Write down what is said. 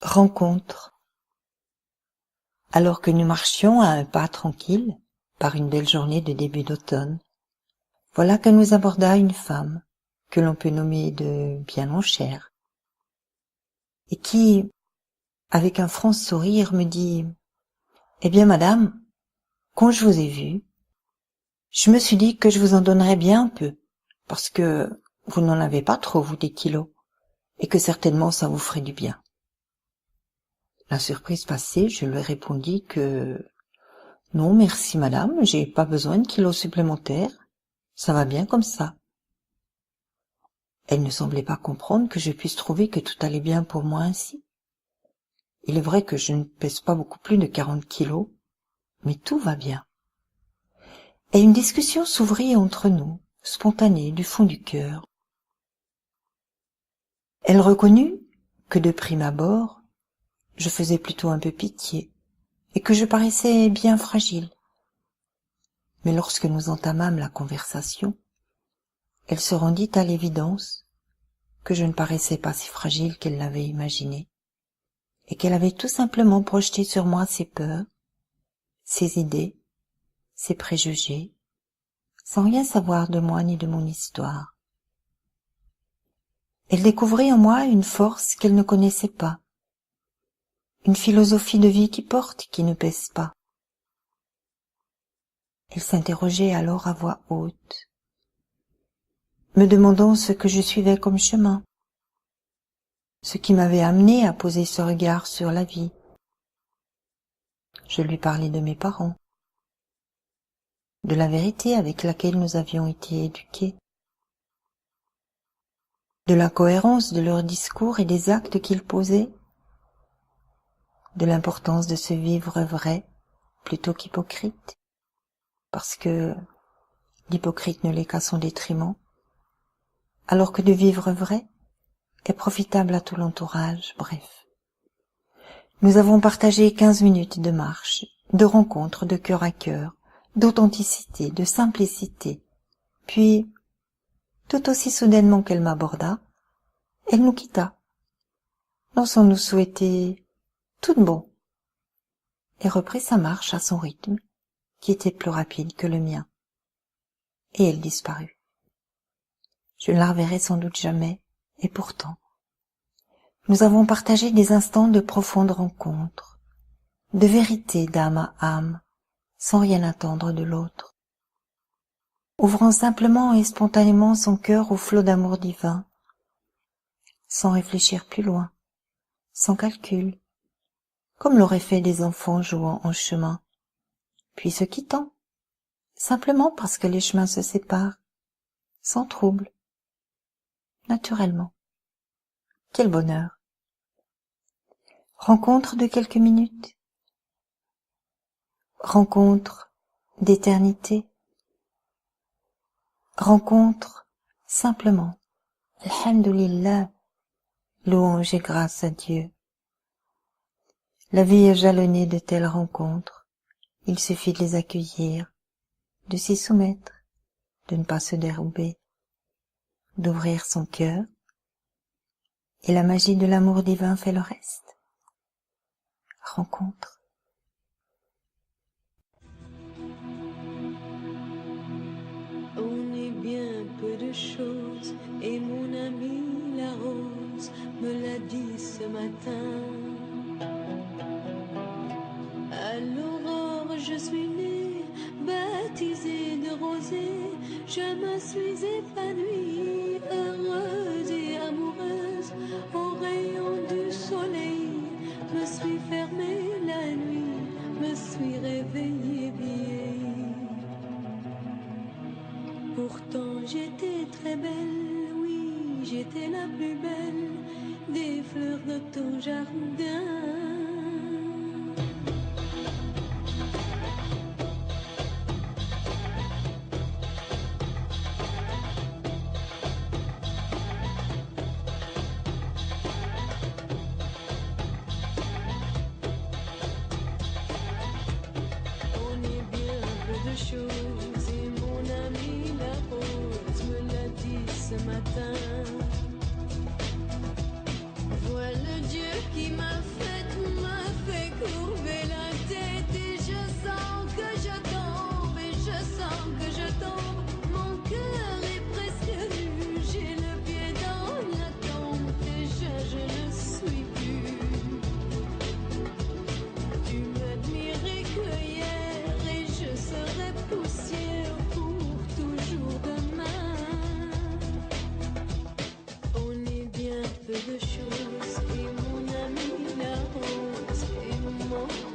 Rencontre. Alors que nous marchions à un pas tranquille, par une belle journée de début d'automne, voilà que nous aborda une femme, que l'on peut nommer de bien mon cher, et qui, avec un franc sourire, me dit « Eh bien, madame, quand je vous ai vue, je me suis dit que je vous en donnerais bien un peu, parce que vous n'en avez pas trop, vous, des kilos, et que certainement ça vous ferait du bien. » La surprise passée, je lui répondis que « Non, merci madame, j'ai pas besoin de kilos supplémentaires, ça va bien comme ça. » Elle ne semblait pas comprendre que je puisse trouver que tout allait bien pour moi ainsi. Il est vrai que je ne pèse pas beaucoup plus de 40 kilos, mais tout va bien. Et une discussion s'ouvrit entre nous, spontanée du fond du cœur. Elle reconnut que de prime abord, je faisais plutôt un peu pitié, et que je paraissais bien fragile. Mais lorsque nous entamâmes la conversation, elle se rendit à l'évidence que je ne paraissais pas si fragile qu'elle l'avait imaginé, et qu'elle avait tout simplement projeté sur moi ses peurs, ses idées, ses préjugés, sans rien savoir de moi ni de mon histoire. Elle découvrit en moi une force qu'elle ne connaissait pas, une philosophie de vie qui porte, qui ne pèse pas. Elle s'interrogeait alors à voix haute, me demandant ce que je suivais comme chemin, ce qui m'avait amené à poser ce regard sur la vie. Je lui parlais de mes parents, de la vérité avec laquelle nous avions été éduqués, de la cohérence de leurs discours et des actes qu'ils posaient, de l'importance de se vivre vrai plutôt qu'hypocrite, parce que l'hypocrite ne l'est qu'à son détriment, alors que de vivre vrai est profitable à tout l'entourage. Bref, nous avons partagé 15 minutes de marche, de rencontres de cœur à cœur, d'authenticité, de simplicité, puis, tout aussi soudainement qu'elle m'aborda, elle nous quitta, sans nous souhaiter tout de bon, et reprit sa marche à son rythme, qui était plus rapide que le mien, et elle disparut. Je ne la reverrai sans doute jamais, et pourtant, nous avons partagé des instants de profonde rencontre, de vérité d'âme à âme, sans rien attendre de l'autre, ouvrant simplement et spontanément son cœur au flot d'amour divin, sans réfléchir plus loin, sans calcul, comme l'auraient fait des enfants jouant en chemin, puis se quittant, simplement parce que les chemins se séparent, sans trouble, naturellement. Quel bonheur! Rencontre de quelques minutes, rencontre d'éternité, rencontre simplement, alhamdulillah, louange et grâce à Dieu. La vie est jalonnée de telles rencontres, il suffit de les accueillir, de s'y soumettre, de ne pas se dérober, d'ouvrir son cœur, et la magie de l'amour divin fait le reste. Rencontre. On est bien peu de choses, et mon amie la rose me l'a dit ce matin. À l'aurore je suis née, baptisée de rosée, je me suis épanouie, heureuse et amoureuse, au rayon du soleil, me suis fermée la nuit, me suis réveillée vieille. Pourtant j'étais très belle, oui, j'étais la plus belle des fleurs de ton jardin. On est bien peu de choses, et mon amie la rose me l'a dit ce matin. Voilà Dieu qui m'a fait rose et mon ami la rose et mon